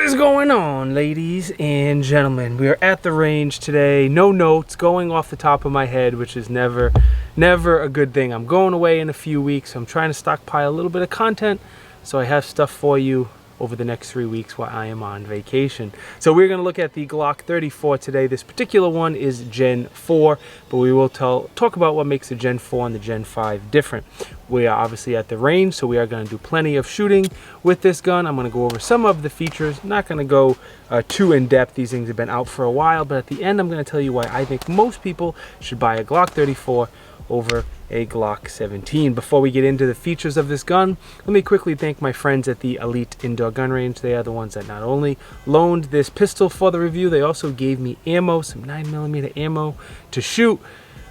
is going on, ladies and gentlemen? We are at the range today. No notes, going off the top of my head, which is never a good thing. I'm going away in a few weeks. So I'm trying to stockpile a little bit of content so I have stuff for you over the next 3 weeks while I am on vacation. So we're going to look at the Glock 34 today. This particular one is Gen 4, but we will talk about what makes the Gen 4 and the Gen 5 different. We are obviously at the range, so we are going to do plenty of shooting with this gun. I'm going to go over some of the features. I'm not going to go too in-depth. These things have been out for a while, but at the end I'm going to tell you why I think most people should buy a Glock 34 over a Glock 17. Before we get into the features of this gun, let me quickly thank my friends at the Elite Indoor Gun Range. They are the ones that not only loaned this pistol for the review, they also gave me ammo, some 9mm ammo to shoot,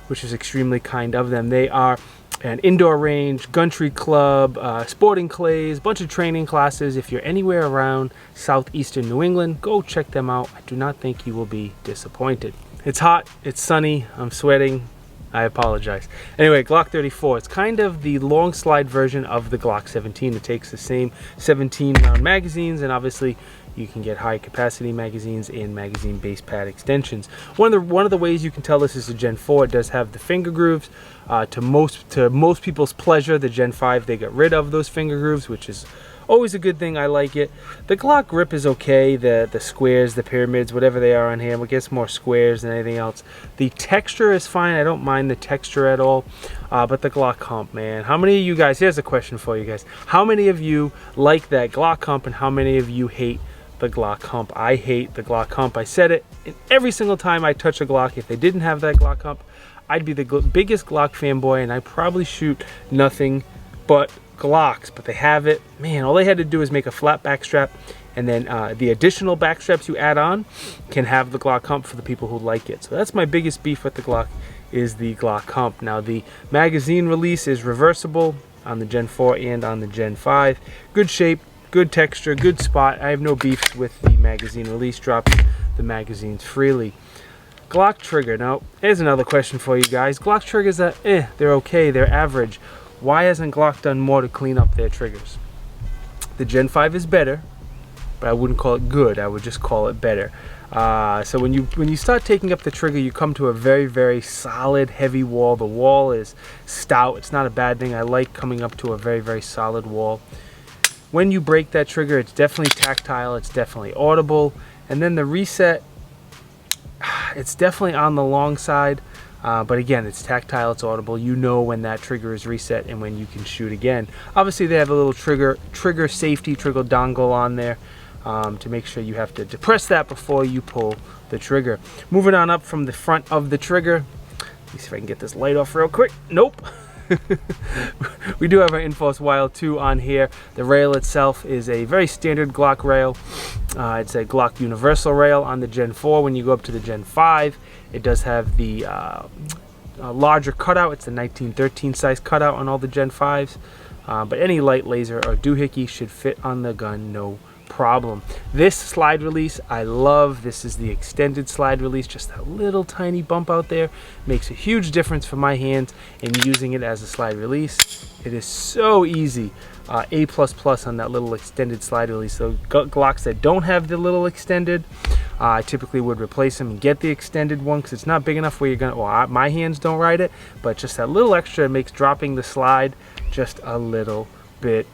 which is extremely kind of them. They are an indoor range, gun-tree club, sporting clays, bunch of training classes. If you're anywhere around southeastern New England, go check them out. I do not think you will be disappointed. It's hot, it's sunny, I'm sweating. I apologize. Anyway, Glock 34, it's kind of the long slide version of the Glock 17. It takes the same 17 round magazines, and obviously you can get high capacity magazines and magazine base pad extensions. One of the ways you can tell this is a Gen 4, it does have the finger grooves. To most people's pleasure, the Gen 5, they got rid of those finger grooves, which is always a good thing. I like it. The Glock grip is okay. The squares, the pyramids, whatever they are on here, it gets more squares than anything else. The texture is fine. I don't mind the texture at all. But the Glock hump, man. How many of you guys, here's a question for you guys. How many of you like that Glock hump, and how many of you hate the Glock hump? I hate the Glock hump. I said it, and every single time I touch a Glock, if they didn't have that Glock hump, I'd be the biggest Glock fanboy, and I probably shoot nothing but Glocks. But they have it, man. All they had to do is make a flat back strap, and then the additional back straps you add on can have the Glock hump for the people who like it. So that's my biggest beef with the Glock, is the Glock hump. Now the magazine release is reversible on the Gen 4 and on the Gen 5. Good shape, good texture, good spot. I have no beefs with the magazine release. Drops the magazines freely. Glock trigger. Now here's another question for you guys. Glock triggers are they're okay, they're average. Why hasn't Glock done more to clean up their triggers? The Gen 5 is better, but I wouldn't call it good. I would just call it better. So when you start taking up the trigger, you come to a very solid, heavy wall. The wall is stout. It's not a bad thing. I like coming up to a very solid wall. When you break that trigger, it's definitely tactile. It's definitely audible. And then the reset, it's definitely on the long side. But again, it's tactile, it's audible. You know when that trigger is reset and when you can shoot again. Obviously, they have a little trigger safety, trigger dongle on there to make sure you have to depress that before you pull the trigger. Moving on up from the front of the trigger. Let me see if I can get this light off real quick. Nope. We do have our Infos Wild 2 on here. The rail itself is a very standard Glock rail. It's a Glock universal rail on the Gen 4. When you go up to the Gen 5, it does have the larger cutout. It's the 1913 size cutout on all the Gen 5s. But any light laser or doohickey should fit on the gun, no problem. This slide release I love. This is the extended slide release. Just that little tiny bump out there makes a huge difference for my hands in using it as a slide release. It is so easy. A++ on that little extended slide release. So Glocks that don't have the little extended, I typically would replace them and get the extended one, because it's not big enough where you're gonna, well, my hands don't ride it, but just that little extra makes dropping the slide just a little bit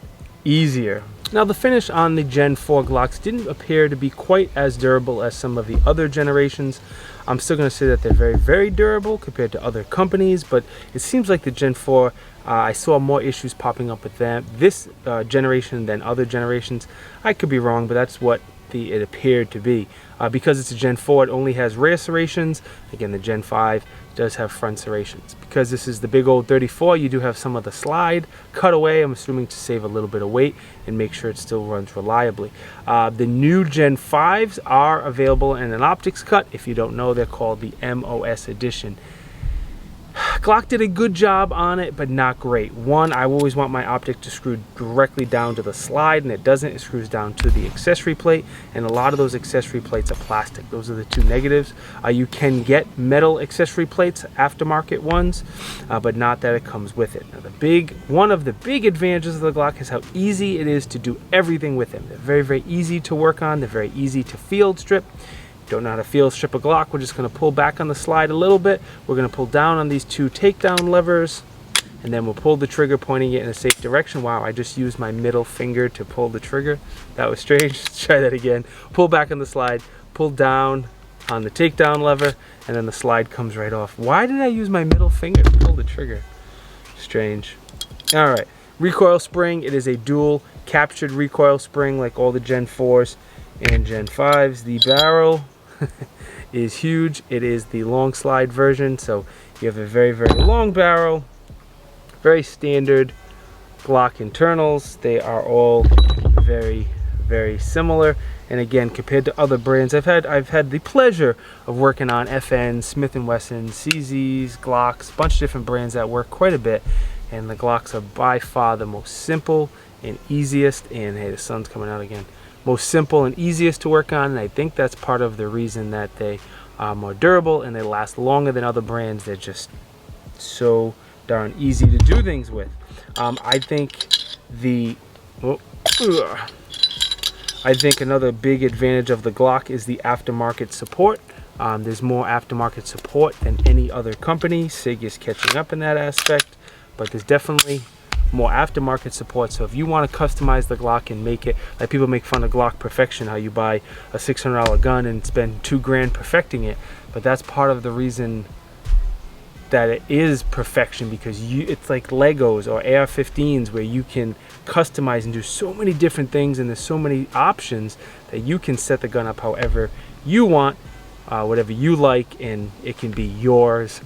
easier. Now the finish on the Gen 4 Glocks didn't appear to be quite as durable as some of the other generations. I'm still going to say that they're very durable compared to other companies, but it seems like the Gen 4, I saw more issues popping up with them this generation than other generations. I could be wrong, but that's what it appeared to be. Because it's a Gen 4, it only has rear serrations. Again, the Gen 5 does have front serrations. Because this is the big old 34, you do have some of the slide cut away, I'm assuming to save a little bit of weight and make sure it still runs reliably. The new Gen 5s are available in an optics cut. If you don't know, they're called the MOS edition. Glock did a good job on it, but not great. One, I always want my optic to screw directly down to the slide, and it doesn't. It screws down to the accessory plate, and a lot of those accessory plates are plastic. Those are the two negatives. You can get metal accessory plates, aftermarket ones, but not that it comes with it. Now, one of the big advantages of the Glock is how easy it is to do everything with them. They're very, very easy to work on. They're very easy to field strip. Don't know how to field strip a Glock. We're just going to pull back on the slide a little bit. We're going to pull down on these two takedown levers, and then we'll pull the trigger, pointing it in a safe direction. Wow, I just used my middle finger to pull the trigger. That was strange. Let's try that again. Pull back on the slide, pull down on the takedown lever, and then the slide comes right off. Why did I use my middle finger to pull the trigger? Strange. All right, recoil spring. It is a dual captured recoil spring like all the Gen 4s and Gen 5s. The barrel is huge. It is the long slide version, so you have a very, very long barrel. Very standard Glock internals. They are all very, very similar. And again, compared to other brands, I've had the pleasure of working on FN, Smith & Wesson, CZs, Glocks, a bunch of different brands that work quite a bit. And the Glocks are by far the most simple and easiest. And hey, the sun's coming out again. Most simple and easiest to work on, and I think that's part of the reason that they are more durable and they last longer than other brands. They're just so darn easy to do things with. I think another big advantage of the Glock is the aftermarket support. There's more aftermarket support than any other company. SIG is catching up in that aspect, but there's definitely more aftermarket support. So if you want to customize the Glock and make it, like people make fun of Glock perfection, how you buy a $600 gun and spend $2 grand perfecting it, but that's part of the reason that it is perfection, because it's like Legos or AR-15s where you can customize and do so many different things, and there's so many options that you can set the gun up however you want, whatever you like, and it can be yours.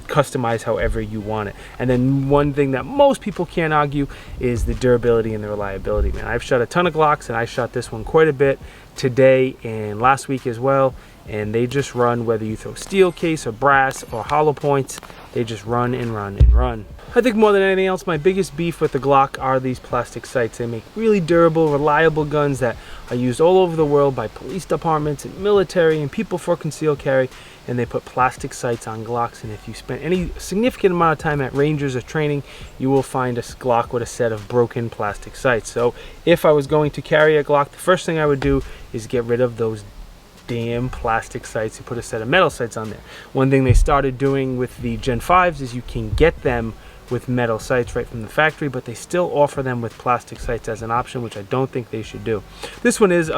Customize however you want it. And then one thing that most people can't argue is the durability and the reliability. Man, I've shot a ton of Glocks, and I shot this one quite a bit today and last week as well, and they just run, whether you throw steel case or brass or hollow points, they just run and run and run. I think more than anything else, my biggest beef with the Glock are these plastic sights. They make really durable, reliable guns that are used all over the world by police departments and military and people for concealed carry, and they put plastic sights on Glocks. And if you spend any significant amount of time at rangers or training, you will find a Glock with a set of broken plastic sights. So if I was going to carry a Glock, the first thing I would do is get rid of those damn plastic sights and put a set of metal sights on there. One thing they started doing with the Gen 5s is you can get them with metal sights right from the factory, but they still offer them with plastic sights as an option, which I don't think they should do. This one is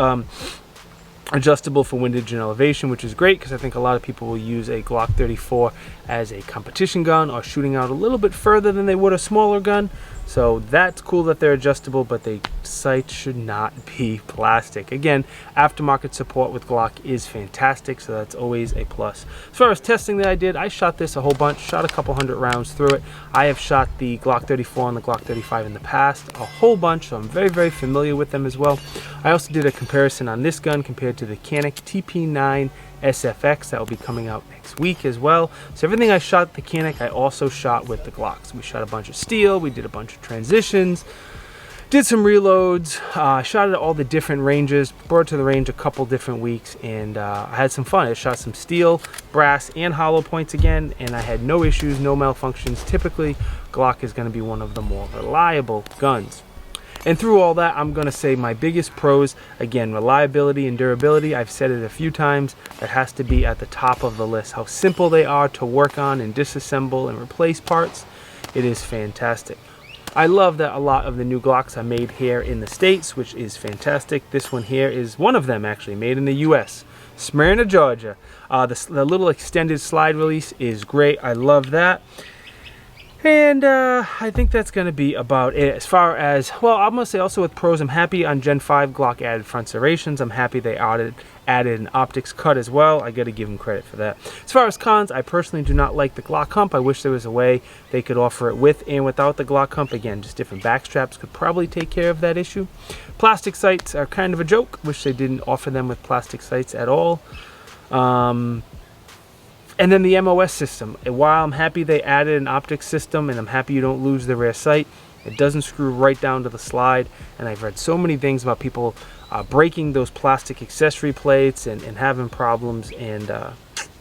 adjustable for windage and elevation, which is great because I think a lot of people will use a Glock 34 as a competition gun or shooting out a little bit further than they would a smaller gun. So that's cool that they're adjustable, but the sights should not be plastic. Again, aftermarket support with Glock is fantastic, so that's always a plus. As far as testing that I did, I shot this a whole bunch, shot a couple hundred rounds through it. I have shot the Glock 34 and the Glock 35 in the past a whole bunch, so I'm very, very familiar with them as well. I also did a comparison on this gun compared to the Canik TP9 SFX that will be coming out next week as well. So everything I shot the Canik, I also shot with the Glocks. We shot a bunch of steel, we did a bunch of transitions, did some reloads, shot at all the different ranges, brought it to the range a couple different weeks, and I had some fun. I shot some steel, brass, and hollow points again, and I had no issues, no malfunctions. Typically, Glock is going to be one of the more reliable guns. And through all that, I'm going to say my biggest pros, again, reliability and durability. I've said it a few times. That has to be at the top of the list. How simple they are to work on and disassemble and replace parts. It is fantastic. I love that a lot of the new Glocks are made here in the States, which is fantastic. This one here is one of them, actually, made in the U.S. Smyrna, Georgia. The little extended slide release is great. I love that. And I think that's going to be about it. As far as, well, I'm going to say also with pros, I'm happy on Gen 5 Glock added front serrations. I'm happy they added an optics cut as well. I got to give them credit for that. As far as cons, I personally do not like the Glock hump. I wish there was a way they could offer it with and without the Glock hump. Again, just different back straps could probably take care of that issue. Plastic sights are kind of a joke. Wish they didn't offer them with plastic sights at all. And then the MOS system. While I'm happy they added an optics system, and I'm happy you don't lose the rear sight, it doesn't screw right down to the slide. And I've read so many things about people breaking those plastic accessory plates and having problems. And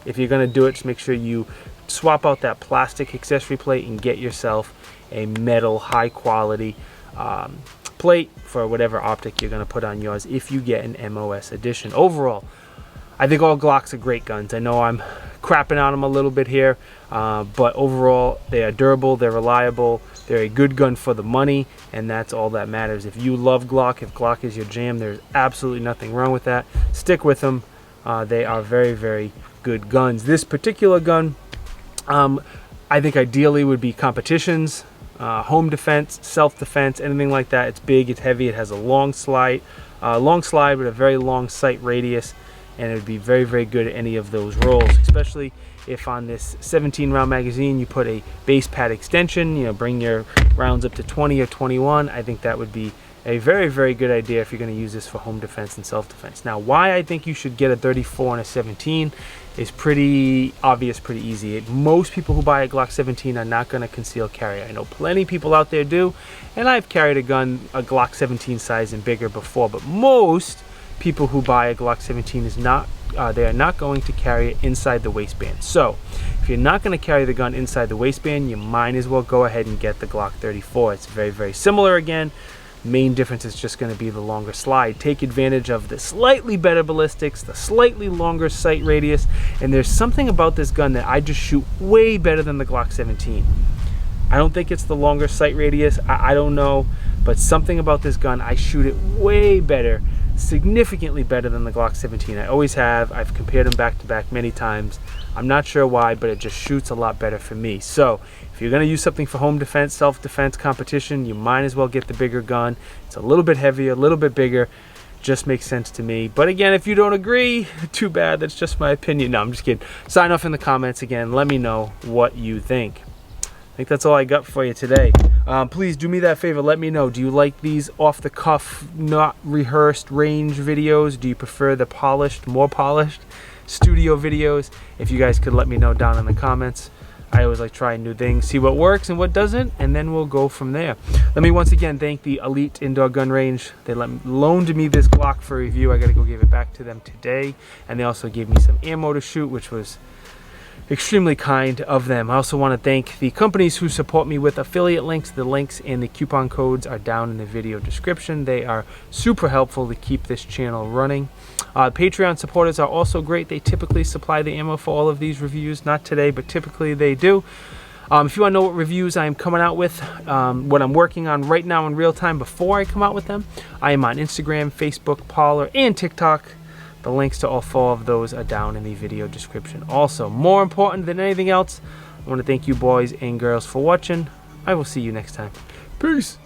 if you're going to do it, just make sure you swap out that plastic accessory plate and get yourself a metal high quality plate for whatever optic you're going to put on yours if you get an MOS edition. Overall, I think all Glocks are great guns. I know I'm crapping on them a little bit here, but overall they are durable, they're reliable, they're a good gun for the money, and that's all that matters. If you love Glock, if Glock is your jam, there's absolutely nothing wrong with that. Stick with them. They are very, very good guns. This particular gun, I think ideally would be competitions, home defense, self-defense, anything like that. It's big, it's heavy, it has a long slide with a very long sight radius, and it would be very, very good at any of those roles, especially if on this 17 round magazine you put a base pad extension, you know, bring your rounds up to 20 or 21. I think that would be a very, very good idea if you're going to use this for home defense and self-defense. Now, why I think you should get a 34 and a 17 is pretty obvious, pretty easy. Most people who buy a Glock 17 are not going to conceal carry. I know plenty of people out there do, and I've carried a gun, a Glock 17 size and bigger before, but most people who buy a Glock 17 they are not going to carry it inside the waistband. So if you're not going to carry the gun inside the waistband, you might as well go ahead and get the Glock 34. It's very, very similar again. Main difference is just going to be the longer slide. Take advantage of the slightly better ballistics, the slightly longer sight radius, and there's something about this gun that I just shoot way better than the Glock 17. I don't think it's the longer sight radius, I don't know, but something about this gun, I shoot it way better, significantly better than the Glock 17. I always have. I've compared them back to back many times. I'm not sure why, but it just shoots a lot better for me. So if you're going to use something for home defense, self-defense, competition, you might as well get the bigger gun. It's a little bit heavier, a little bit bigger. Just makes sense to me. But again, if you don't agree, too bad. That's just my opinion. No, I'm just kidding. Sign off in the comments again. Let me know what you think. I think that's all I got for you today. Please do me that favor. Let me know. Do you like these off-the-cuff, not rehearsed range videos? Do you prefer the polished, more polished studio videos? If you guys could let me know down in the comments. I always like trying new things, see what works and what doesn't, and then we'll go from there. Let me once again thank the Elite Indoor Gun Range. They loaned me this Glock for review. I got to go give it back to them today. And they also gave me some ammo to shoot, which was extremely kind of them. I also want to thank the companies who support me with affiliate links. The links and the coupon codes are down in the video description. They are super helpful to keep this channel running. Patreon supporters are also great. They typically supply the ammo for all of these reviews. Not today, but typically they do. If you want to know what reviews I am coming out with, what I'm working on right now in real time before I come out with them, I am on Instagram, Facebook, Parler, and TikTok. The links to all 4 of those are down in the video description. Also, more important than anything else, I want to thank you boys and girls for watching. I will see you next time. Peace.